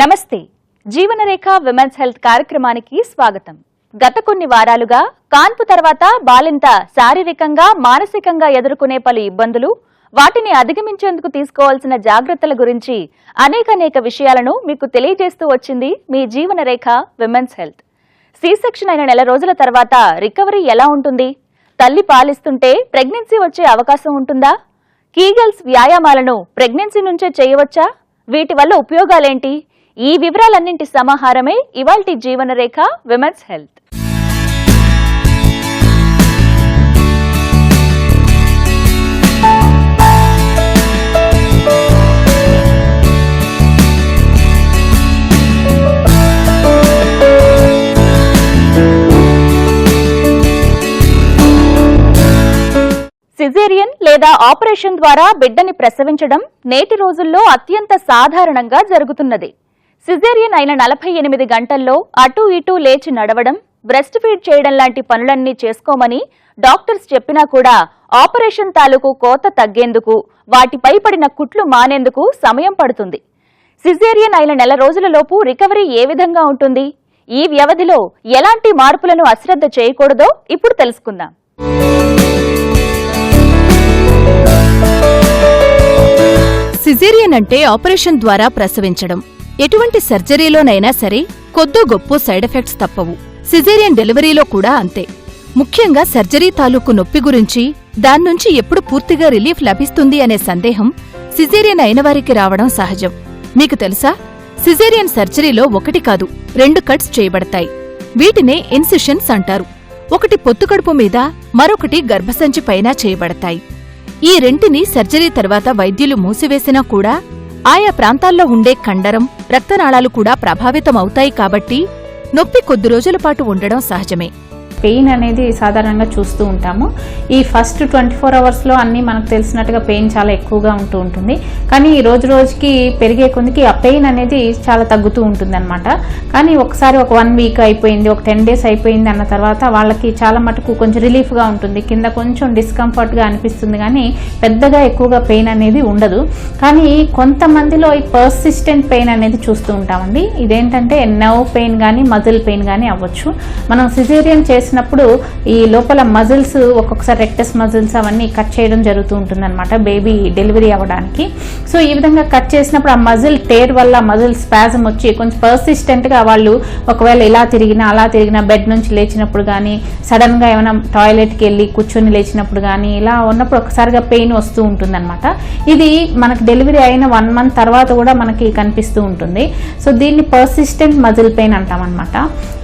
నమస్తే జీవనరేఖ women's health కార్యక్రమానికి స్వాగతం. గత కొన్ని వారాలుగా కాన్పు తర్వాత బాలింత శారీరకంగా మానసికంగా ఎదుర్కొనే పలు ఇబ్బందులు, వాటిని అధిగమించేందుకు తీసుకోవాల్సిన జాగ్రత్తల గురించి అనేక విషయాలను మీకు తెలియజేస్తూ వచ్చింది మీ జీవనరేఖ విమెన్స్ హెల్త్. సి-సెక్షన్ అయిన నెల రోజుల తర్వాత రికవరీ ఎలా ఉంటుంది? తల్లి పాలిస్తుంటే ప్రెగ్నెన్సీ వచ్చే అవకాశం ఉంటుందా? కీగల్స్ వ్యాయామాలను ప్రెగ్నెన్సీ నుంచే చేయవచ్చా? వీటి వల్ల ఉపయోగాలేంటి? ఈ వివరాలన్నింటి సమాహారమే ఇవాల్టి జీవనరేఖ విమెన్స్ హెల్త్. సిజేరియన్ లేదా ఆపరేషన్ ద్వారా బిడ్డని ప్రసవించడం నేటి రోజుల్లో అత్యంత సాధారణంగా జరుగుతున్నది. సిజేరియన్ అయిన 48 గంటల్లో అటూ ఇటూ లేచి నడవడం, బ్రెస్ట్ ఫీడ్ చేయడం లాంటి పనులన్నీ చేసుకోమని డాక్టర్స్ చెప్పినా కూడా ఆపరేషన్ తాలూకు కోత తగ్గేందుకు, వాటిపై పడిన కుట్లు మానేందుకు సమయం పడుతుంది. సిజేరియన్ అయిన నెల రోజులలోపు రికవరీ ఏ విధంగా ఉంటుంది? ఈ వ్యవధిలో ఎలాంటి మార్పులను అశ్రద్ధ చేయకూడదో ఇప్పుడు తెలుసుకుందాం. సిజేరియన్ అంటే ఆపరేషన్ ద్వారా ప్రసవించడం. ఎటువంటి సర్జరీలోనైనా సరే కొద్దో గొప్పో సైడ్ ఎఫెక్ట్స్ తప్పవు. సిజేరియన్ డెలివరీలో కూడా అంతే. ముఖ్యంగా సర్జరీ తాలూకు నొప్పి గురించి, దాన్నుంచి ఎప్పుడు పూర్తిగా రిలీఫ్ లభిస్తుంది అనే సందేహం సిజేరియన్ అయిన వారికి రావడం సహజం. మీకు తెలుసా, సిజేరియన్ సర్జరీలో 1 కాదు 2 కట్స్ చేయబడతాయి. వీటినే ఇన్సిషన్స్ అంటారు. ఒకటి పొత్తుకడుపు మీద, మరొకటి గర్భసంచి పైన చేయబడతాయి. ఈ రెంటిని సర్జరీ తర్వాత వైద్యులు మూసివేసినా కూడా ఆయా ప్రాంతాల్లో ఉండే కండరం, రక్తనాళాలు కూడా ప్రభావితమవుతాయి. కాబట్టి నొప్పి కొద్ది రోజుల పాటు ఉండడం సహజమే. పెయిన్ అనేది సాధారణంగా చూస్తూ ఉంటాము. ఈ ఫస్ట్ 24 అవర్స్లో అన్నీ మనకు తెలిసినట్టుగా పెయిన్ చాలా ఎక్కువగా ఉంటూ ఉంటుంది. కానీ రోజు రోజుకి పెరిగే కొద్దికి ఆ పెయిన్ అనేది చాలా తగ్గుతూ ఉంటుంది అనమాట. కానీ ఒకసారి ఒక 1 వీక్ అయిపోయింది, ఒక 10 డేస్ అయిపోయింది అన్న తర్వాత వాళ్ళకి చాలా మటుకు కొంచెం రిలీఫ్గా ఉంటుంది, కింద కొంచెం డిస్కంఫర్ట్గా అనిపిస్తుంది, కానీ పెద్దగా ఎక్కువగా పెయిన్ అనేది ఉండదు. కానీ కొంతమందిలో ఈ పర్సిస్టెంట్ పెయిన్ అనేది చూస్తూ ఉంటామండి. ఇదేంటంటే నర్వ్ పెయిన్ కానీ మజిల్ పెయిన్ కానీ అవ్వచ్చు. మనం సిజేరియన్ చేసినప్పుడు ఈ లోపల మజిల్స్, ఒక్కొక్కసారి రెక్టస్ మజిల్స్ అవన్నీ కట్ చేయడం జరుగుతూ ఉంటుంది అనమాట బేబీ డెలివరీ అవ్వడానికి. సో ఈ విధంగా కట్ చేసినప్పుడు ఆ మజిల్ టేర్ వల్ల మజిల్ స్పాజం వచ్చి కొంచెం పర్సిస్టెంట్గా వాళ్ళు ఒకవేళ ఇలా తిరిగినా అలా తిరిగినా, బెడ్ నుంచి లేచినప్పుడు కానీ, సడన్గా ఏమైనా టాయిలెట్కి వెళ్ళి కూర్చొని లేచినప్పుడు కానీ, ఇలా ఉన్నప్పుడు ఒకసారిగా పెయిన్ వస్తూ ఉంటుంది అనమాట. ఇది మనకి డెలివరీ అయిన 1 మంత్ తర్వాత కూడా మనకి కనిపిస్తూ ఉంటుంది. సో దీన్ని పర్సిస్టెంట్ మజిల్ పెయిన్ అంటాం అనమాట.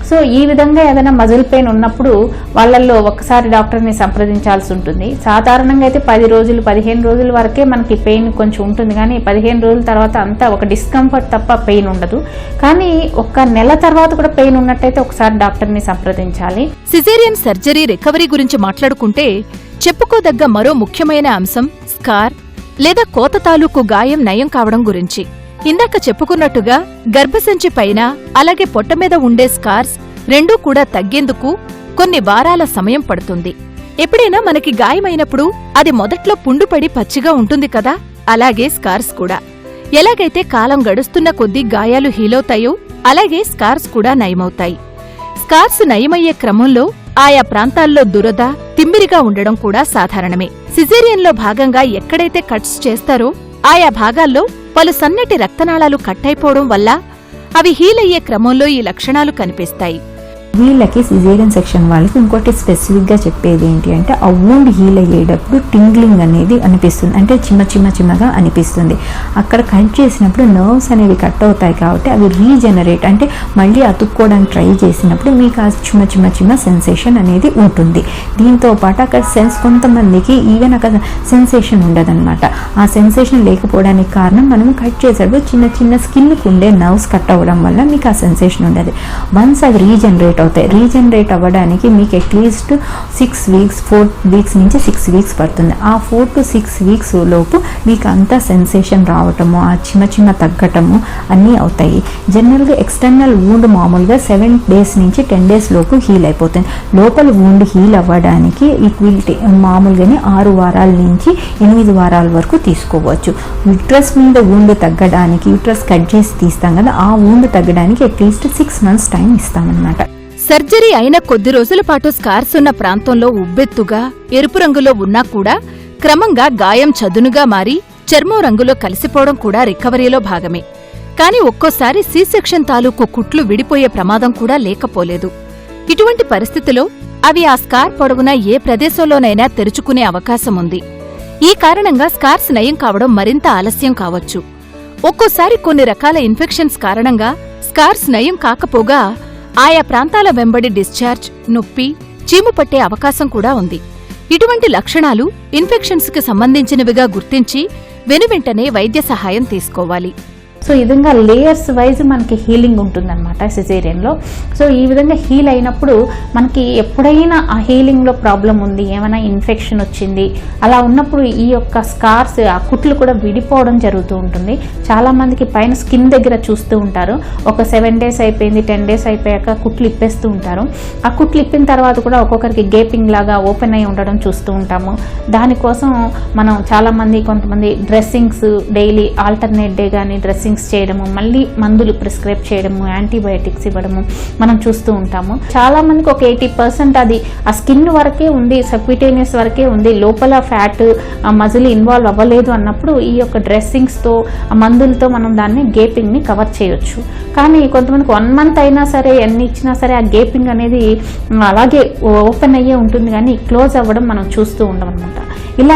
సో ఈ విధంగా ఏదైనా మజిల్ పెయిన్ ఉన్నప్పుడు వాళ్ళల్లో ఒకసారి డాక్టర్ని సంప్రదించాల్సి ఉంటుంది. సాధారణంగా అయితే 10 రోజులు 15 రోజుల వరకే మనకి పెయిన్ కొంచెం ఉంటుంది, కానీ 15 రోజుల తర్వాత అంతా ఒక డిస్కంఫర్ట్ తప్ప పెయిన్ ఉండదు. కానీ 1 నెల తర్వాత కూడా పెయిన్ ఉన్నట్టయితే ఒకసారి డాక్టర్ని సంప్రదించాలి. సిజేరియన్ సర్జరీ రికవరీ గురించి మాట్లాడుకుంటే చెప్పుకోదగ్గ మరో ముఖ్యమైన అంశం స్కార్ లేదా కోత తాలూకు గాయం నయం కావడం గురించి. ఇందాక చెప్పుకున్నట్టుగా గర్భసంచి పైన అలాగే పొట్ట మీద ఉండే స్కార్స్ రెండూ కూడా తగ్గేందుకు కొన్ని వారాల సమయం పడుతుంది. ఎప్పుడైనా మనకి గాయమైనప్పుడు అది మొదట్లో పుండుపడి పచ్చిగా ఉంటుంది కదా, అలాగే స్కార్స్ కూడా. ఎలాగైతే కాలం గడుస్తున్న కొద్దీ గాయాలు హీలవుతాయో అలాగే స్కార్స్ కూడా నయమవుతాయి. స్కార్స్ నయమయ్యే క్రమంలో ఆయా ప్రాంతాల్లో దురద, తిమ్మిరిగా ఉండడం కూడా సాధారణమే. సిజేరియన్లో భాగంగా ఎక్కడైతే కట్స్ చేస్తారో ఆయా భాగాల్లో పలు సన్నటి రక్తనాళాలు కట్టయిపోవడం వల్ల అవి హీలయ్యే క్రమంలో ఈ లక్షణాలు కనిపిస్తాయి. వీళ్ళకి సిజేరియన్ సెక్షన్ వాళ్ళకి ఇంకోటి స్పెసిఫిక్గా చెప్పేది ఏంటి అంటే, ఆ వూండ్ హీల్ అయ్యేటప్పుడు టింగ్లింగ్ అనేది అనిపిస్తుంది, అంటే చిన్నగా అనిపిస్తుంది. అక్కడ కట్ చేసినప్పుడు నర్వ్స్ అనేవి కట్ అవుతాయి కాబట్టి అవి రీజనరేట్, అంటే మళ్ళీ అతుక్కోవడానికి ట్రై చేసినప్పుడు మీకు ఆ చిన్న సెన్సేషన్ అనేది ఉంటుంది. దీంతో పాటు అక్కడ కొంతమందికి ఈవెన్ అక్కడ సెన్సేషన్ ఉండదన్నమాట. ఆ సెన్సేషన్ లేకపోవడానికి కారణం మనం కట్ చేసేటప్పుడు చిన్న స్కిన్కి ఉండే నర్వ్స్ కట్ అవ్వడం వల్ల మీకు ఆ సెన్సేషన్ ఉండదు. వన్స్ అది రీజనరేట్ అవుతాయి. రీజనరేట్ అవ్వడానికి మీకు అట్లీస్ట్ 6 వీక్స్ 4 వీక్స్ నుంచి 6 వీక్స్ పడుతుంది. ఆ 4 to 6 వీక్స్ లోపు మీకు అంతా సెన్సేషన్ రావటము, ఆ చిన్న తగ్గటము అన్నీ అవుతాయి. జనరల్గా ఎక్స్టర్నల్ వూండ్ మామూలుగా 7 days నుంచి 10 days లోపు హీల్ అయిపోతుంది. లోపల వూండ్ హీల్ అవ్వడానికి ఈక్విలిటీ మామూలుగానే 6 వారాల నుంచి 8 వారాల వరకు తీసుకోవచ్చు. యూట్రస్ మీద వూండ్ తగ్గడానికి, యూట్రస్ కట్ చేసి తీస్తాం కదా, ఆ వూండ్ తగ్గడానికి అట్లీస్ట్ 6 months టైం ఇస్తామన్నమాట. సర్జరీ అయిన కొద్ది రోజుల పాటు స్కార్స్ ఉన్న ప్రాంతంలో ఉబ్బెత్తుగా ఎరుపు రంగులో ఉన్నా కూడా క్రమంగా గాయం చదునుగా మారి చర్మం రంగులో కలిసిపోవడం కూడా రికవరీలో భాగమే. కాని ఒక్కోసారి సి సెక్షన్ తాలూకు కుట్లు విడిపోయే ప్రమాదం కూడా లేకపోలేదు. ఇటువంటి పరిస్థితిలో అవి ఆ స్కార్ పొడవునా ఏ ప్రదేశంలోనైనా తెరుచుకునే అవకాశం ఉంది. ఈ కారణంగా స్కార్స్ నయం కావడం మరింత ఆలస్యం కావచ్చు. ఒక్కోసారి కొన్ని రకాల ఇన్ఫెక్షన్స్ కారణంగా స్కార్స్ నయం కాకపోగా ఆయా ప్రాంతాల వెంబడి డిశ్చార్జ్, నొప్పి, చీము పట్టే అవకాశం కూడా ఉంది. ఇటువంటి లక్షణాలు ఇన్ఫెక్షన్స్ కి సంబంధించినవిగా గుర్తించి వెనువెంటనే వైద్య సహాయం తీసుకోవాలి. సో ఈ విధంగా లేయర్స్ వైజ్ మనకి హీలింగ్ ఉంటుందన్నమాట సిజేరియన్లో. సో ఈ విధంగా హీల్ అయినప్పుడు మనకి ఎప్పుడైనా ఆ హీలింగ్లో ప్రాబ్లం ఉంది, ఏమైనా ఇన్ఫెక్షన్ వచ్చింది, అలా ఉన్నప్పుడు ఈ యొక్క స్కార్స్, ఆ కుట్లు కూడా విడిపోవడం జరుగుతూ ఉంటుంది. చాలామందికి పైన స్కిన్ దగ్గర చూస్తూ ఉంటారు, ఒక 7 days అయిపోయింది, 10 days అయిపోయాక కుట్లు ఇప్పేస్తూ ఉంటారు. ఆ కుట్లు ఇప్పిన తర్వాత కూడా ఒక్కొక్కరికి గేపింగ్ లాగా ఓపెన్ అయి ఉండడం చూస్తూ ఉంటాము. దానికోసం మనం కొంతమంది డ్రెస్సింగ్స్ డైలీ ఆల్టర్నేట్ డే కానీ డ్రెస్సింగ్స్ చేయడము, మళ్ళీ మందులు ప్రిస్క్రైబ్ చేయడము, యాంటీబయాటిక్స్ ఇవ్వడము మనం చూస్తూ ఉంటాము. చాలా మందికి ఒక 80% అది ఆ స్కిన్ వరకే ఉంది, సబ్క్యూటేనియస్ వరకే ఉంది, లోపల ఫ్యాట్ మజిల్ ఇన్వాల్వ్ అవ్వలేదు అన్నప్పుడు ఈ యొక్క డ్రెస్సింగ్స్తో మందులతో మనం దాన్ని గేపింగ్ని కవర్ చేయొచ్చు. కానీ కొంతమందికి 1 month అయినా సరే, ఎన్ని ఇచ్చినా సరే ఆ గేపింగ్ అనేది అలాగే ఓపెన్ అయ్యే ఉంటుంది, కానీ క్లోజ్ అవ్వడం మనం చూస్తూ ఉంటాం అనమాట. ఇలా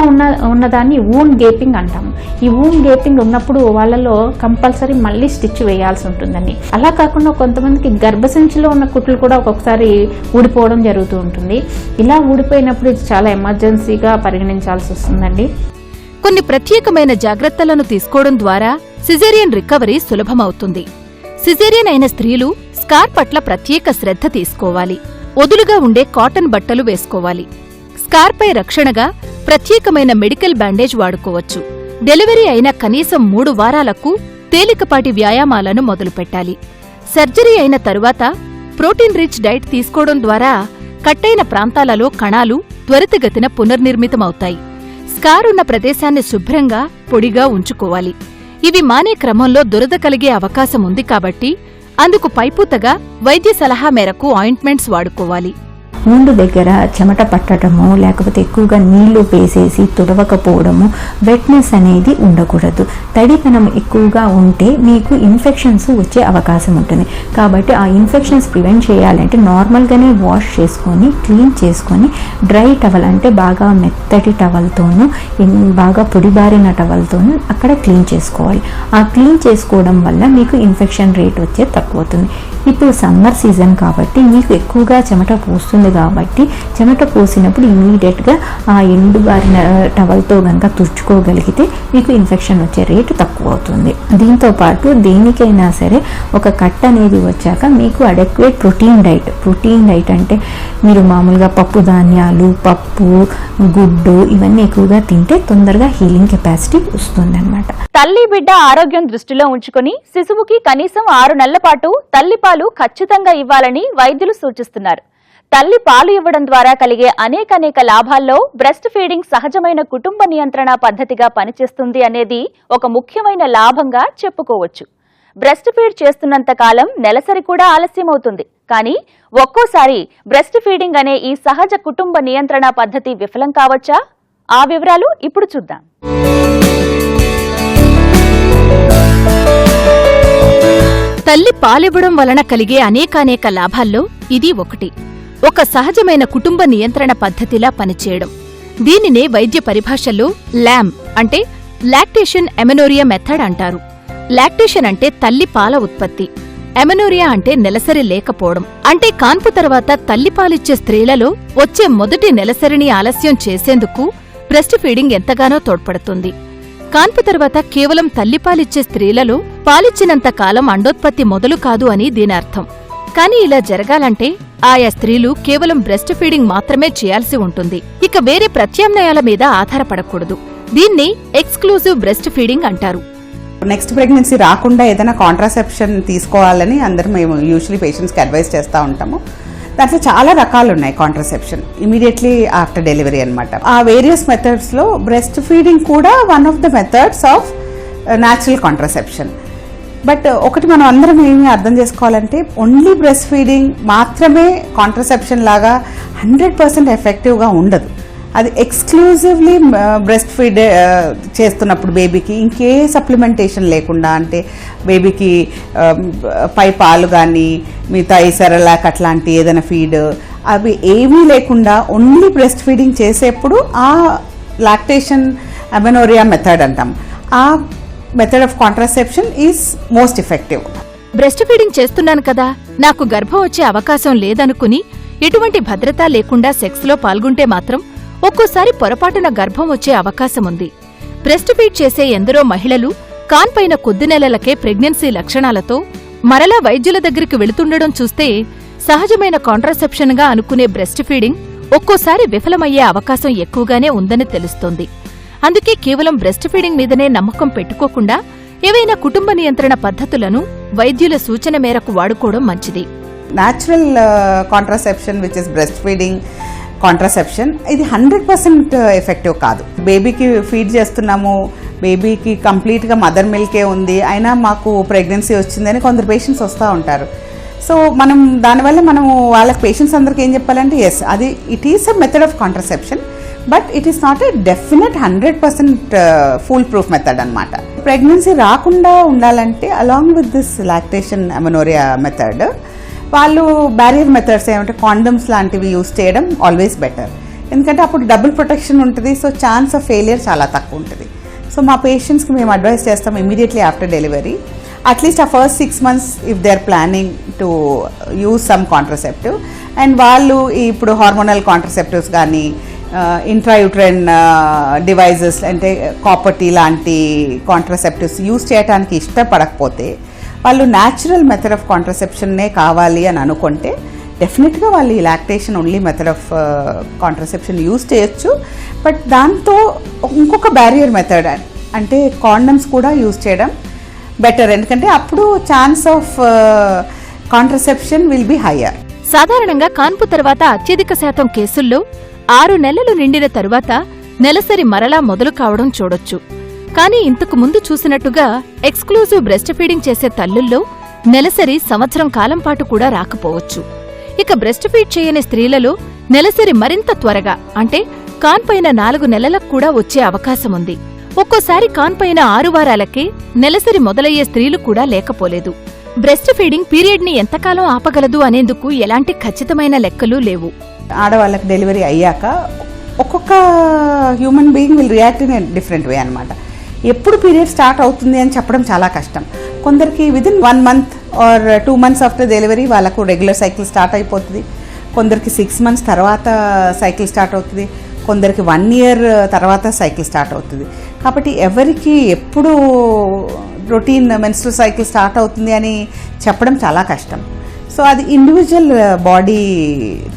ఉన్నదాన్ని వూండ్ గేపింగ్ అంటాము. ఈ వూండ్ గేపింగ్ ఉన్నప్పుడు వాళ్ళలో కంపల్సరీ మళ్ళీ స్టిచ్ వేయాల్సి ఉంటుందండి. అలా కాకుండా కొంతమందికి గర్భసంచిలో ఉన్న కుట్లు కూడా ఒక్కొక్కసారి ఊడిపోవడం జరుగుతూ ఉంటుంది. ఇలా ఊడిపోయినప్పుడు ఇది చాలా ఎమర్జెన్సీగా పరిగణించాల్సి వస్తుందండి. కొన్ని ప్రత్యేకమైన జాగ్రత్తలను తీసుకోవడం ద్వారా సిజేరియన్ రికవరీ సులభమవుతుంది. సిజేరియన్ అయిన స్త్రీలు స్కార్ పట్ల ప్రత్యేక శ్రద్ధ తీసుకోవాలి. వదులుగా ఉండే కాటన్ బట్టలు వేసుకోవాలి. స్కార్పై రక్షణగా ప్రత్యేకమైన మెడికల్ బ్యాండేజ్ వాడుకోవచ్చు. డెలివరీ అయిన కనీసం 3 వారాలకు తేలికపాటి వ్యాయామాలను మొదలుపెట్టాలి. సర్జరీ అయిన తరువాత ప్రోటీన్ రిచ్ డైట్ తీసుకోవడం ద్వారా కట్టైన ప్రాంతాలలో కణాలు త్వరితగతిన పునర్నిర్మితమవుతాయి. స్కార్ ఉన్న ప్రదేశాన్ని శుభ్రంగా, పొడిగా ఉంచుకోవాలి. ఇవి మానే క్రమంలో దురద కలిగే అవకాశం ఉంది కాబట్టి అందుకు పైపూతగా వైద్య సలహా మేరకు ఆయింట్మెంట్స్ వాడుకోవాలి. వూండ్ దగ్గర చెమట పట్టడము, లేకపోతే ఎక్కువగా నీళ్లు వేసేసి తుడవకపోవడము, వెట్నెస్ అనేది ఉండకూడదు. తడితనం ఎక్కువగా ఉంటే మీకు ఇన్ఫెక్షన్స్ వచ్చే అవకాశం ఉంటుంది. కాబట్టి ఆ ఇన్ఫెక్షన్స్ ప్రివెంట్ చేయాలంటే నార్మల్గానే వాష్ చేసుకొని, క్లీన్ చేసుకొని, డ్రై టవల్ అంటే బాగా మెత్తటి టవల్తోనూ, బాగా పొడిబారిన టవల్తోనూ అక్కడ క్లీన్ చేసుకోవాలి. ఆ క్లీన్ చేసుకోవడం వల్ల మీకు ఇన్ఫెక్షన్ రేట్ వచ్చే తక్కువ అవుతుంది. ఇప్పుడు సమ్మర్ సీజన్ కాబట్టి మీకు ఎక్కువగా చెమట పోస్తుంది కాబట్టి చెమట పోసినప్పుడు ఇమీడియట్గా ఆ ఎండుబారిన టవల్తో కనుక తుడుచుకోగలిగితే మీకు ఇన్ఫెక్షన్ వచ్చే రేటు తక్కువ అవుతుంది. దీంతో పాటు దేనికైనా సరే ఒక కట్ అనేది వచ్చాక మీకు అడెక్వేట్ ప్రోటీన్ డైట్ అంటే మీరు మామూలుగా పప్పు ధాన్యాలు, పప్పు, గుడ్డు ఇవన్నీ ఎక్కువగా తింటే తొందరగా హీలింగ్ కెపాసిటీ వస్తుంది అన్నమాట. తల్లి బిడ్డ ఆరోగ్యం దృష్టిలో ఉంచుకుని శిశువుకి కనీసం 6 నెలల పాటు తల్లిపాలు ఖచ్చితంగా ఇవ్వాలని వైద్యులు సూచిస్తున్నారు. తల్లి పాలు ఇవ్వడం ద్వారా కలిగే అనేక లాభాల్లో బ్రెస్ట్ ఫీడింగ్ సహజమైన కుటుంబ నియంత్రణ పద్ధతిగా పనిచేస్తుంది అనేది ఒక ముఖ్యమైన లాభంగా చెప్పుకోవచ్చు. బ్రెస్ట్ ఫీడ్ చేస్తున్నంత కాలం నెలసరి కూడా ఆలస్యమవుతుంది. కానీ ఒక్కోసారి బ్రెస్ట్ ఫీడింగ్ అనే ఈ సహజ కుటుంబ నియంత్రణ పద్ధతి విఫలం కావచ్చా? ఆ వివరాలు ఇప్పుడు చూద్దాం. తల్లి పాలివ్వడం వలన కలిగే అనేక లాభాల్లో ఇది ఒకటి. ఒక సహజమైన కుటుంబ నియంత్రణ పద్ధతిలా పనిచేయడం. దీనినే వైద్య పరిభాషలో ల్యామ్ అంటే లాక్టేషన్ ఎమెనోరియా మెథడ్ అంటారు. లాక్టేషన్ అంటే తల్లి పాల ఉత్పత్తి, ఎమెనోరియా అంటే నెలసరి లేకపోవడం. అంటే కాన్పు తర్వాత తల్లిపాలిచ్చే స్త్రీలలో వచ్చే మొదటి నెలసరిని ఆలస్యం చేసేందుకు బ్రెస్ట్ ఫీడింగ్ ఎంతగానో తోడ్పడుతుంది. కాన్పు తర్వాత కేవలం తల్లిపాలిచ్చే స్త్రీలలో పాలిచ్చినంత కాలం అండోత్పత్తి మొదలు కాదు అని దీనర్థం. కాని ఇలా జరగాలంటే ఆయా స్త్రీలు కేవలం బ్రెస్ట్ ఫీడింగ్ మాత్రమే చేయాల్సి ఉంటుంది. ఇక వేరే ప్రత్యామ్నాయాల మీద ఆధారపడకూడదు. దీన్ని ఎక్స్క్లూజివ్ బ్రెస్ట్ ఫీడింగ్ అంటారు. నెక్స్ట్ ప్రెగ్నెన్సీ రాకుండా ఏదైనా కాంట్రాసెప్షన్ తీసుకోవాలని అందరం మేము యూజువలీ పేషెంట్స్కి అడ్వైస్ చేస్తూ ఉంటాము. దాంట్లో చాలా రకాలు ఉన్నాయి కాంట్రాసెప్షన్ ఇమీడియట్లీ ఆఫ్టర్ డెలివరీ అనమాట. ఆ వేరియస్ మెథడ్స్లో బ్రెస్ట్ ఫీడింగ్ కూడా one of the methods of natural contraception. But ఒకటి మనం అందరం ఏమి అర్థం చేసుకోవాలంటే ఓన్లీ బ్రెస్ట్ ఫీడింగ్ మాత్రమే కాంట్రాసెప్షన్ లాగా 100% ఎఫెక్టివ్గా ఉండదు. అది ఎక్స్క్లూజివ్లీ బ్రెస్ట్ ఫీడ్ చేస్తున్నప్పుడు బేబీకి ఇంకే సప్లిమెంటేషన్ లేకుండా, అంటే బేబీకి పై పాలు కానీ మిగతా ఈ సెరలాక్ అట్లాంటి ఏదైనా ఫీడ్ అవి ఏమీ లేకుండా ఓన్లీ బ్రెస్ట్ ఫీడింగ్ చేసేప్పుడు ఆ లాక్టేషన్ అమెనోరియా మెథడ్ అంటాం. ఆ method of contraception is most effective. Breast feeding చేస్తున్నాను కదా, నాకు గర్భం వచ్చే అవకాశం లేదనుకుని ఎటువంటి భద్రత లేకుండా సెక్స్లో పాల్గొంటే మాత్రం ఒక్కోసారి పొరపాటున గర్భం వచ్చే అవకాశముంది. బ్రెస్ట్ ఫీడ్ చేసే ఎందరో మహిళలు కాన్పైన కొద్ది నెలలకే ప్రెగ్నెన్సీ లక్షణాలతో మరలా వైద్యుల దగ్గరికి వెళుతుండడం చూస్తే సహజమైన కాంట్రాసెప్షన్గా అనుకునే బ్రెస్ట్ ఫీడింగ్ ఒక్కోసారి విఫలమయ్యే అవకాశం ఎక్కువగానే ఉందని తెలుస్తోంది. అందుకే కేవలం బ్రెస్ట్ ఫీడింగ్ మీదనే నమ్మకం పెట్టుకోకుండా ఏవైనా కుటుంబ నియంత్రణ పద్ధతులను వైద్యుల సూచన మేరకు వాడుకోవడం మంచిది. Natural contraception which is breast feeding contraception ఇది 100% ఎఫెక్టివ్ కాదు. బేబీకి ఫీడ్ చేస్తున్నాము, బేబీకి కంప్లీట్గా మదర్ మిల్కే ఉంది, అయినా మాకు ప్రెగ్నెన్సీ వచ్చిందని కొందరు పేషెంట్స్ వస్తూ ఉంటారు. సో మనం దానివల్ల మనం వాళ్ళకి పేషెంట్స్ అందరికీ ఏం చెప్పాలంటే ఎస్ అది it is a method of contraception, but it is not a definite 100% full proof method అనమాట. ప్రెగ్నెన్సీ రాకుండా ఉండాలంటే along with this lactation amenorrhoea method వాళ్ళు బ్యారియర్ మెథడ్స్ ఏమంటే కాండమ్స్ లాంటివి యూజ్ చేయడం ఆల్వేస్ బెటర్. ఎందుకంటే అప్పుడు డబుల్ ప్రొటెక్షన్ ఉంటుంది, సో ఛాన్స్ ఆఫ్ ఫెయిలియర్ చాలా తక్కువ ఉంటుంది. సో మా పేషెంట్స్కి మేము అడ్వైస్ చేస్తాం ఇమీడియట్లీ ఆఫ్టర్ డెలివరీ అట్లీస్ట్ ఆ first 6 months if they are planning to use some contraceptive, and వాళ్ళు ఇప్పుడు హార్మోనల్ కాంట్రాసెప్టివ్స్ కానీ ఇంట్రాయూట్రైన్ డివైజెస్ అంటే కాపర్టీ లాంటి కాంట్రాసెప్టివ్స్ యూజ్ చేయడానికి ఇష్టపడకపోతే వాళ్ళు న్యాచురల్ మెథడ్ ఆఫ్ కాంట్రాసెప్షన్నే కావాలి అని అనుకుంటే డెఫినెట్గా వాళ్ళు ఈ lactation only method of contraception use చేయొచ్చు. బట్ దాంతో ఇంకొక బ్యారియర్ మెథడ్ అంటే కాండమ్స్ కూడా యూజ్ చేయడం బెటర్, ఎందుకంటే అప్పుడు chance of contraception will be higher. సాధారణంగా కాన్పు తర్వాత అత్యధిక శాతం కేసుల్లో 6 నెలలు నిండిన తరువాత నెలసరి మరలా మొదలు కావడం చూడొచ్చు. కానీ ఇంతకు ముందు చూసినట్టుగా ఎక్స్క్లూజివ్ బ్రెస్ట్ ఫీడింగ్ చేసే తల్లుల్లో నెలసరి సంవత్సరం కాలం పాటు కూడా రాకపోవచ్చు. ఇక బ్రెస్ట్ ఫీడ్ చేయని స్త్రీలలో నెలసరి మరింత త్వరగా అంటే కాన్పైన 4 నెలలకు కూడా వచ్చే అవకాశముంది. ఒక్కోసారి కాన్పైన 6 వారాలకే నెలసరి మొదలయ్యే స్త్రీలు కూడా లేకపోలేదు. బ్రెస్ట్ ఫీడింగ్ పీరియడ్ ని ఎంతకాలం ఆపగలదు అనేందుకు ఎలాంటి ఖచ్చితమైన లెక్కలు లేవు. ఆడవాళ్ళకి డెలివరీ అయ్యాక ఒక్కొక్క human being will react in a different way అనమాట. ఎప్పుడు పీరియడ్ స్టార్ట్ అవుతుంది అని చెప్పడం చాలా కష్టం. కొందరికి within 1 month or 2 months after delivery వాళ్ళకు రెగ్యులర్ సైకిల్ స్టార్ట్ అయిపోతుంది. కొందరికి 6 months తర్వాత సైకిల్ స్టార్ట్ అవుతుంది. కొందరికి 1 year తర్వాత సైకిల్ స్టార్ట్ అవుతుంది. కాబట్టి ఎవరికి ఎప్పుడు రొటీన్ మెన్స్ట్రువల్ సైకిల్ స్టార్ట్ అవుతుంది అని చెప్పడం చాలా కష్టం. సో అది ఇండివిజువల్ బాడీ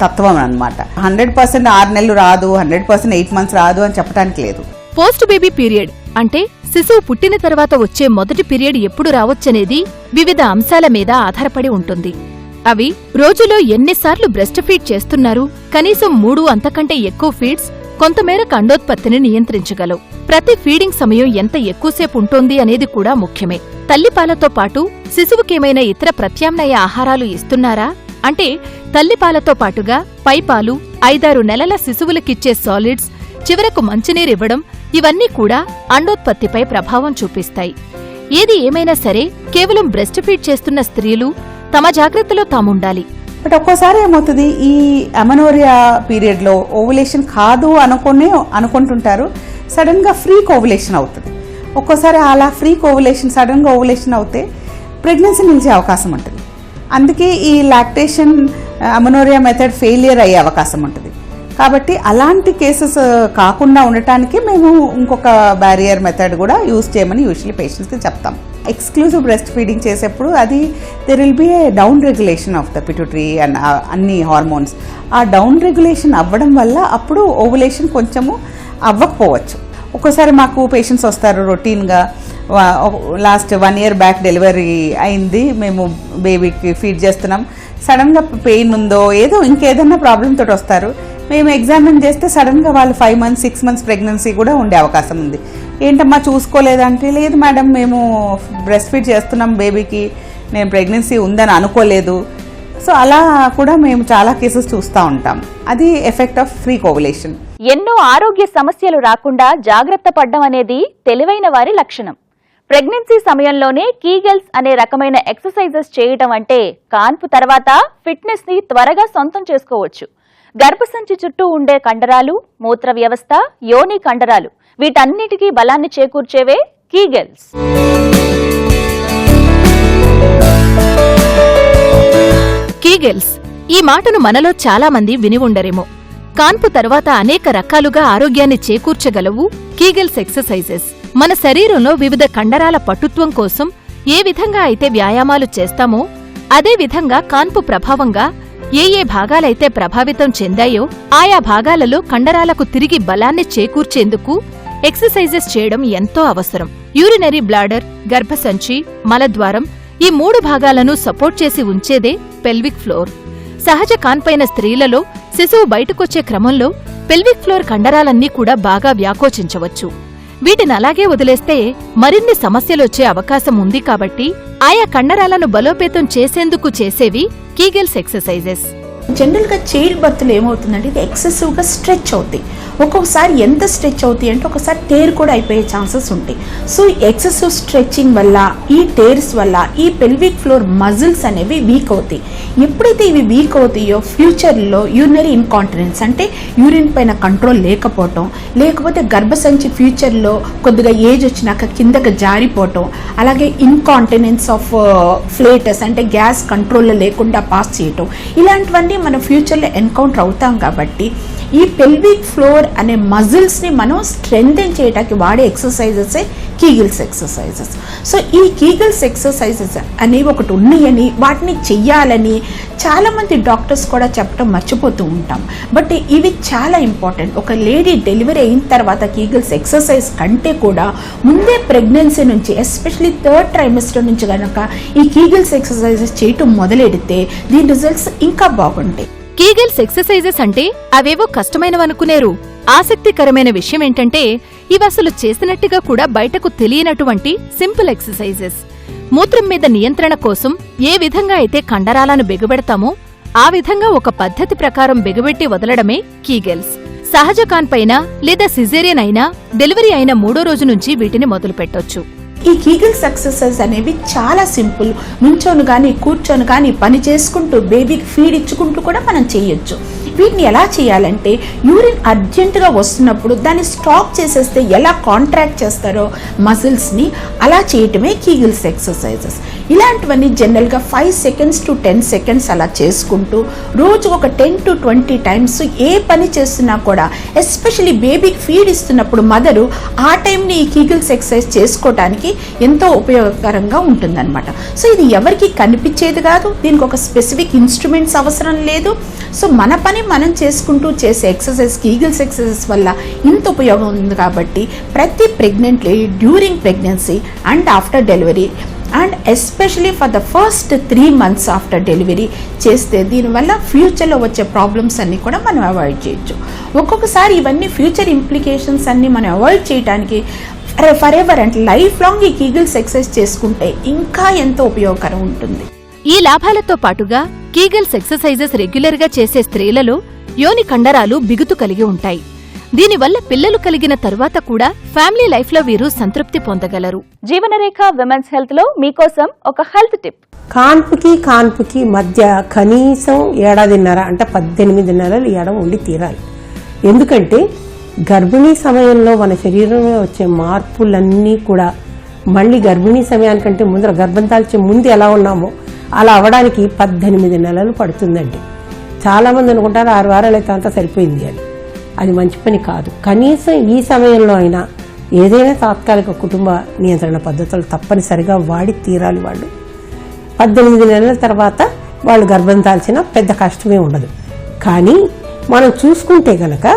తత్వం అనమాట. 100% 6 నెలలు రాదు, 100% 8 months రాదు అని చెప్పడానికి లేదు. పోస్ట్ బేబీ పీరియడ్ అంటే శిశువు పుట్టిన తర్వాత వచ్చే మొదటి పీరియడ్ ఎప్పుడు రావచ్చనేది వివిధ అంశాల మీద ఆధారపడి ఉంటుంది. అవి రోజులో ఎన్నిసార్లు బ్రెస్ట్ ఫీడ్ చేస్తున్నారు, కనీసం 3 అంతకంటే ఎక్కువ ఫీడ్స్ కొంతమేరకు అండోత్పత్తిని నియంత్రించగలవు. ప్రతి ఫీడింగ్ సమయం ఎంత ఎక్కువసేపు ఉంటోంది అనేది కూడా ముఖ్యమే. తల్లిపాలతో పాటు శిశువుకేమైనా ఇతర ప్రత్యామ్నాయ ఆహారాలు ఇస్తున్నారా అంటే తల్లిపాలతో పాటుగా పైపాలు, 5-6 నెలల శిశువులకిచ్చే సాలిడ్స్, చివరకు మంచినీరివ్వడం ఇవన్నీ కూడా అండోత్పత్తిపై ప్రభావం చూపిస్తాయి. ఏది ఏమైనా సరే కేవలం బ్రెస్ట్ ఫీడ్ చేస్తున్న స్త్రీలు తమ జాగ్రత్తలో తాముండాలి. బట్ ఒక్కోసారి ఏమవుతుంది, ఈ అమెనోరియా పీరియడ్లో ఓవులేషన్ కాదు అనుకుంటుంటారు, సడన్గా ఫ్రీక్ ఓవులేషన్ అవుతుంది. ఒక్కోసారి అలా ఫ్రీక్ ఓవులేషన్ సడన్గా ఓవులేషన్ అవుతే ప్రెగ్నెన్సీ నిలిచే అవకాశం ఉంటుంది. అందుకే ఈ లాక్టేషన్ అమెనోరియా మెథడ్ ఫెయిలియర్ అయ్యే అవకాశం ఉంటుంది. కాబట్టి అలాంటి కేసెస్ కాకుండా ఉండటానికి మేము ఇంకొక బ్యారియర్ మెథడ్ కూడా యూజ్ చేయమని యూజువల్లీ పేషెంట్స్కి చెప్తాం. ఎక్స్క్లూజివ్ బ్రెస్ట్ ఫీడింగ్ చేసేప్పుడు అది there will be A down regulation of the pituitary and అన్ని హార్మోన్స్. ఆ డౌన్ రెగ్యులేషన్ అవ్వడం వల్ల అప్పుడు ఓవులేషన్ కొంచెము అవ్వకపోవచ్చు. ఒక్కోసారి మాకు పేషెంట్స్ వస్తారు రొటీన్గా, లాస్ట్ 1 year బ్యాక్ డెలివరీ అయింది, మేము బేబీకి ఫీడ్ చేస్తున్నాం, సడన్గా పెయిన్ ఉందో ఏదో ఇంకేదన్నా ప్రాబ్లమ్ తోటి వస్తారు. మేము ఎగ్జామిన్ చేస్తే సడన్గా వాళ్ళు 5 months 6 months ప్రెగ్నెన్సీ కూడా ఉండే అవకాశం ఉంది. ఏంటమ్మా చూసుకోలేదంటే, లేదు మేడం మేము బ్రెస్ట్ ఫీడ్ చేస్తున్నాం బేబీకి, నేను ప్రెగ్నెన్సీ ఉందని అనుకోలేదు. సో అలా కూడా మేము చాలా కేసెస్ చూస్తూ ఉంటాం. అది ఎఫెక్ట్ ఆఫ్ ఫ్రీ కోవులేషన్. ఎన్నో ఆరోగ్య సమస్యలు రాకుండా జాగ్రత్త పడ్డం అనేది తెలివైన వారి లక్షణం. ప్రెగ్నెన్సీ సమయంలోనే కీగెల్స్ అనే రకమైన ఎక్సర్సైజెస్ చేయటం అంటే కాన్పు తర్వాత ఫిట్నెస్ ని త్వరగా సొంతం చేసుకోవచ్చు. గర్భసంచి చుట్టూ ఉండే కండరాలు, మూత్ర వ్యవస్థ, యోని కండరాలు వీటన్నిటికీ బలాన్ని చేకూర్చేవే కీగెల్స్. కీగెల్స్ ఈ మాటను మనలో చాలా మంది విని ఉండరేమో. కాన్పు తర్వాత అనేక రకాలుగా ఆరోగ్యాన్ని చేకూర్చగలవు కీగెల్స్ ఎక్సర్సైజెస్. మన శరీరంలో వివిధ కండరాల పటుత్వం కోసం ఏ విధంగా అయితే వ్యాయామాలు చేస్తామో అదే విధంగా కాన్పు ప్రభావంగా ఏ భాగాలైతే ప్రభావితం చెందాయో ఆయా భాగాలలో కండరాలకు తిరిగి బలాన్ని చేకూర్చేందుకు ఎక్సర్సైజెస్ చేయడం ఎంతో అవసరం. యూరినరీ బ్లాడర్, గర్భసంచి, మలద్వారం ఈ 3 భాగాలను సపోర్ట్ చేసి ఉంచేదే పెల్విక్ ఫ్లోర్. సహజ కాన్పైన స్త్రీలలో శిశువు బయటకొచ్చే క్రమంలో పెల్విక్ ఫ్లోర్ కండరాలన్నీ కూడా బాగా వ్యాకోచించవచ్చు. వీటిని అలాగే వదిలేస్తే మరిన్ని సమస్యలొచ్చే అవకాశం ఉంది. కాబట్టి ఆయా కండరాలను బలోపేతం చేసేందుకు చేసేవి కీగెల్స్ ఎక్సర్సైజెస్. జనరల్గా చైల్డ్ బర్త్లో ఏమవుతుందంటే ఇది ఎక్సెసివ్గా స్ట్రెచ్ అవుతాయి. ఒక్కొక్కసారి ఎంత స్ట్రెచ్ అవుతాయి అంటే ఒకసారి టేర్ కూడా అయిపోయే ఛాన్సెస్ ఉంటాయి. సో ఎక్సెసివ్ స్ట్రెచ్చింగ్ వల్ల, ఈ టేర్స్ వల్ల ఈ పెల్విక్ ఫ్లోర్ మజిల్స్ అనేవి వీక్ అవుతాయి. ఎప్పుడైతే ఇవి వీక్ అవుతాయో ఫ్యూచర్లో యూరినరీ ఇన్కాంటినెన్స్ అంటే యూరిన్ పైన కంట్రోల్ లేకపోవటం, లేకపోతే గర్భసంచి ఫ్యూచర్లో కొద్దిగా ఏజ్ వచ్చినాక కిందకి జారిపోవటం, అలాగే ఇన్కాంటినెన్స్ ఆఫ్ ఫ్లేటస్ అంటే గ్యాస్ కంట్రోల్లో లేకుండా పాస్ చేయటం, ఇలాంటివన్నీ మనం ఫ్యూచర్లో ఎన్కౌంటర్ అవుతాం. కాబట్టి ఈ పెల్విక్ ఫ్లోర్ అనే మజిల్స్ని మనం స్ట్రెంథెన్ చేయడానికి వాడే ఎక్సర్సైజెసే కీగిల్స్ ఎక్సర్సైజెస్. సో ఈ కీగిల్స్ ఎక్సర్సైజెస్ అనేవి ఒకటి ఉన్నాయని, వాటిని చెయ్యాలని చాలామంది డాక్టర్స్ కూడా చెప్పడం మర్చిపోతూ ఉంటాం. బట్ ఇవి చాలా ఇంపార్టెంట్. ఒక లేడీ డెలివరీ అయిన తర్వాత కీగిల్స్ ఎక్సర్సైజ్ కంటే కూడా ముందే ప్రెగ్నెన్సీ నుంచి, ఎస్పెషలీ 3rd trimester నుంచి కనుక ఈ కీగిల్స్ ఎక్సర్సైజెస్ చేయటం మొదలెడితే దీని రిజల్ట్స్ ఇంకా బాగుంటాయి. కీగెల్స్ ఎక్సర్సైజెస్ అంటే అవేవో కష్టమైనవనుకునేరు. ఆసక్తికరమైన విషయం ఏంటంటే ఇవసలు చేసినట్టుగా కూడా బయటకు తెలియనటువంటి సింపుల్ ఎక్సర్సైజెస్. మూత్రం మీద నియంత్రణ కోసం ఏ విధంగా అయితే కండరాలను బిగబెడతామో ఆ విధంగా ఒక పద్ధతి ప్రకారం బిగబెట్టి వదలడమే కీగెల్స్. సహజ కాన్పైన లేదా సిజేరియన్ అయినా డెలివరీ అయిన 3వ రోజు నుంచి వీటిని మొదలు పెట్టొచ్చు. ఈ కీగిల్స్ ఎక్సర్సైజ్ అనేవి చాలా సింపుల్. నుంచోను కానీ కూర్చొని కానీ పని చేసుకుంటూ బేబీకి ఫీడ్ ఇచ్చుకుంటూ కూడా మనం చేయొచ్చు. వీటిని ఎలా చేయాలంటే యూరిన్ అర్జెంటుగా వస్తున్నప్పుడు దాన్ని స్టాప్ చేసేస్తే ఎలా కాంట్రాక్ట్ చేస్తారో మజిల్స్ని అలా చేయటమే కీగిల్స్ ఎక్సర్సైజెస్. ఇలాంటివన్నీ జనరల్గా 5 seconds to 10 seconds అలా చేసుకుంటూ రోజు ఒక 10 to 20 times ఏ పని చేస్తున్నా కూడా, ఎస్పెషలీ బేబీకి ఫీడ్ ఇస్తున్నప్పుడు మదరు ఆ టైంని ఈ కీగిల్స్ ఎక్సర్సైజ్ చేసుకోవడానికి ఎంతో ఉపయోగకరంగా ఉంటుందన్నమాట. సో ఇది ఎవరికి కనిపించేది కాదు, దీనికి ఒక స్పెసిఫిక్ ఇన్స్ట్రుమెంట్స్ అవసరం లేదు. సో మన పని మనం చేసుకుంటూ చేసే ఎక్సర్సైజ్ కీగిల్స్ ఎక్సర్సైజ్ వల్ల ఇంత ఉపయోగం ఉంది. కాబట్టి ప్రతి pregnant lady during pregnancy and after delivery and especially for the first 3 months after delivery చేస్తే దీనివల్ల ఫ్యూచర్లో వచ్చే ప్రాబ్లమ్స్ అన్నీ కూడా మనం అవాయిడ్ చేయొచ్చు. ఒక్కొక్కసారి ఇవన్నీ ఫ్యూచర్ ఇంప్లికేషన్స్ అన్నీ మనం అవాయిడ్ చేయడానికి ఫర్ ఎవర్ అంటే లైఫ్ లాంగ్ ఈ కీగిల్స్ ఎక్సర్సైజ్ చేసుకుంటే ఇంకా ఎంతో ఉపయోగకరం ఉంటుంది. ఈ లాభాలతో పాటుగా కీగెల్స్ ఎక్సర్సైజెస్ రెగ్యులర్ గా చేసే స్త్రీలలో యోని కండరాలు బిగుతు కలిగి ఉంటాయి. దీనివల్ల పిల్లలు కలిగిన తరువాత కూడా ఫ్యామిలీ లైఫ్ లో వీరు సంతృప్తి పొందగలరు. జీవనరేఖ విమెన్స్ హెల్త్ లో మీకోసం ఒక హెల్త్ టిప్. కాన్పుకి మధ్య కనీసం 1.5 అంటే 18 నెలలు ఎడ ఉండి తీరాలి. ఎందుకంటే గర్భిణీ సమయంలో మన శరీరంలో వచ్చే మార్పులన్నీ కూడా మళ్ళీ గర్భిణీ సమయానికంటే ముందర గర్భం దాల్చే ముందు ఎలా ఉన్నామో అలా అవ్వడానికి 18 నెలలు పడుతుందండి. చాలామంది అనుకుంటారు 6 వారాలు అయితే అంతా సరిపోయింది అని. అది మంచి పని కాదు. కనీసం ఈ సమయంలో అయినా ఏదైనా తాత్కాలిక కుటుంబ నియంత్రణ పద్ధతులు తప్పనిసరిగా వాడి తీరాలి. వాళ్ళు 18 నెలల తర్వాత వాళ్ళు గర్భం దాల్చిన పెద్ద కష్టమే ఉండదు. కానీ మనం చూసుకుంటే గనక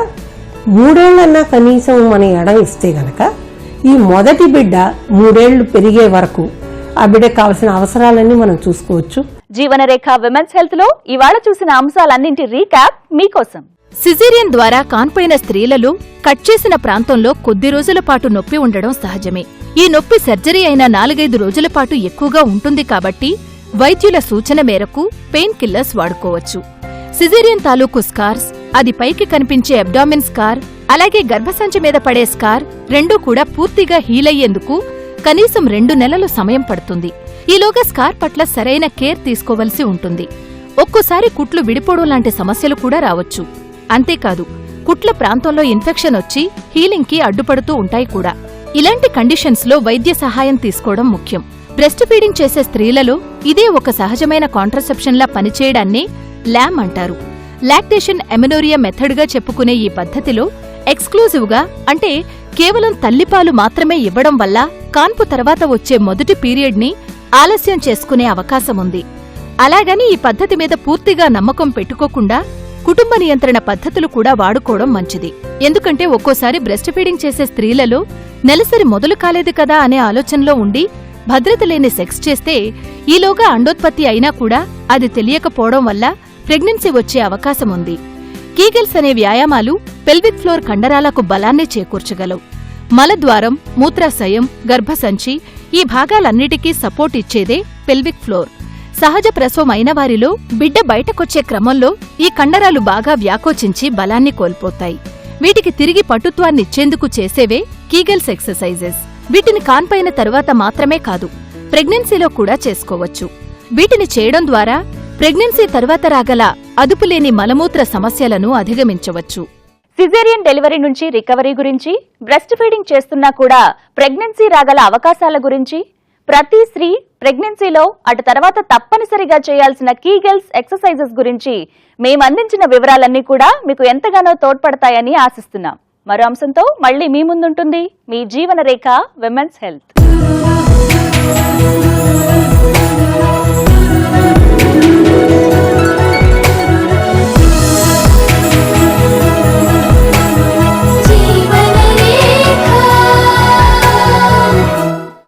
3 ఏళ్ళన్నా కనీసం మన ఎడం ఇస్తే గనక ఈ మొదటి బిడ్డ 3 ఏళ్లు పెరిగే వరకు ఆ బిడ్డకు కావాల్సిన అవసరాలన్నీ మనం చూసుకోవచ్చు. జీవనరేఖ విమెన్స్ హెల్త్ లో ఇవాళ చూసిన అంశాలన్నింటి రీక్యాప్ మీకోసం. సిజేరియన్ ద్వారా కాన్పైన స్త్రీలలో కట్ చేసిన ప్రాంతంలో కొద్ది రోజుల పాటు నొప్పి ఉండడం సహజమే. ఈ నొప్పి సర్జరీ అయిన 4-5 రోజుల పాటు ఎక్కువగా ఉంటుంది కాబట్టి వైద్యుల సూచన మేరకు పెయిన్ కిల్లర్స్ వాడుకోవచ్చు. సిజేరియన్ తాలూకు స్కార్స్, అది పైకి కనిపించే అబ్డామిన్ స్కార్, అలాగే గర్భసంచి మీద పడే స్కార్ రెండూ కూడా పూర్తిగా హీల్ అయ్యేందుకు కనీసం 2 నెలలు సమయం పడుతుంది. ఈలోగా స్కార్ పట్ల సరైన కేర్ తీసుకోవలసి ఉంటుంది. ఒక్కోసారి కుట్లు విడిపోవడం లాంటి సమస్యలు కూడా రావచ్చు. అంతేకాదు, కుట్ల ప్రాంతంలో ఇన్ఫెక్షన్ వచ్చి హీలింగ్ కి అడ్డుపడుతూ ఉంటాయి కూడా. ఇలాంటి కండిషన్స్ లో వైద్య సహాయం తీసుకోవడం ముఖ్యం. బ్రెస్ట్ ఫీడింగ్ చేసే స్త్రీలలో ఇదే ఒక సహజమైన కాంట్రసెప్షన్ లా పనిచేయడాన్ని ల్యామ్ అంటారు. లాక్టేషన్ ఎమినోరియా మెథడ్ గా చెప్పుకునే ఈ పద్ధతిలో ఎక్స్క్లూజివ్ గా, అంటే కేవలం తల్లిపాలు మాత్రమే ఇవ్వడం వల్ల కాన్పు తర్వాత వచ్చే మొదటి పీరియడ్ ని ఆలస్యం చేసుకునే అవకాశం ఉంది. అలాగని ఈ పద్ధతి మీద పూర్తిగా నమ్మకం పెట్టుకోకుండా కుటుంబ నియంత్రణ పద్ధతులు కూడా వాడుకోవడం మంచిది. ఎందుకంటే ఒక్కోసారి బ్రెస్ట్ ఫీడింగ్ చేసే స్త్రీలలో నెలసరి మొదలు కాలేదు కదా అనే ఆలోచనలో ఉండి భద్రత లేని సెక్స్ చేస్తే ఈలోగా అండోత్పత్తి అయినా కూడా అది తెలియకపోవడం వల్ల ప్రెగ్నెన్సీ వచ్చే అవకాశం ఉంది. కీగెల్స్ అనే వ్యాయామాలు పెల్విక్ ఫ్లోర్ కండరాలకు బలాన్ని చేకూర్చగలవు. మలద్వారం, మూత్రాశయం, గర్భసంచి ఈ భాగాలన్నిటికీ సపోర్ట్ ఇచ్చేదే పెల్విక్ ఫ్లోర్. సహజ ప్రసవం అయిన వారిలో బిడ్డ బయటకొచ్చే క్రమంలో ఈ కండరాలు బాగా వ్యాకోచించి బలాన్ని కోల్పోతాయి. వీటికి తిరిగి పటుత్వాన్నిచ్చేందుకు చేసేవే కీగెల్స్ ఎక్సర్సైజెస్. వీటిని కాన్పైన తరువాత మాత్రమే కాదు, ప్రెగ్నెన్సీలో కూడా చేసుకోవచ్చు. వీటిని చేయడం ద్వారా ప్రెగ్నెన్సీ తర్వాత రాగల అదుపులేని మలమూత్ర సమస్యలను అధిగమించవచ్చు. సిజేరియన్ డెలివరీ నుంచి రికవరీ గురించి, బ్రెస్ట్ ఫీడింగ్ చేస్తున్నా కూడా ప్రెగ్నెన్సీ రాగల అవకాశాల గురించి, ప్రతి స్త్రీ ప్రెగ్నెన్సీలో అటు తర్వాత తప్పనిసరిగా చేయాల్సిన కీగెల్స్ ఎక్సర్సైజెస్ గురించి మేమందించిన వివరాలన్నీ కూడా మీకు ఎంతగానో తోడ్పడతాయని ఆశిస్తున్నాం. మరో అంశంతో మళ్లీ మీ ముందుంటుంది మీ జీవనరేఖ విమెన్స్ హెల్త్.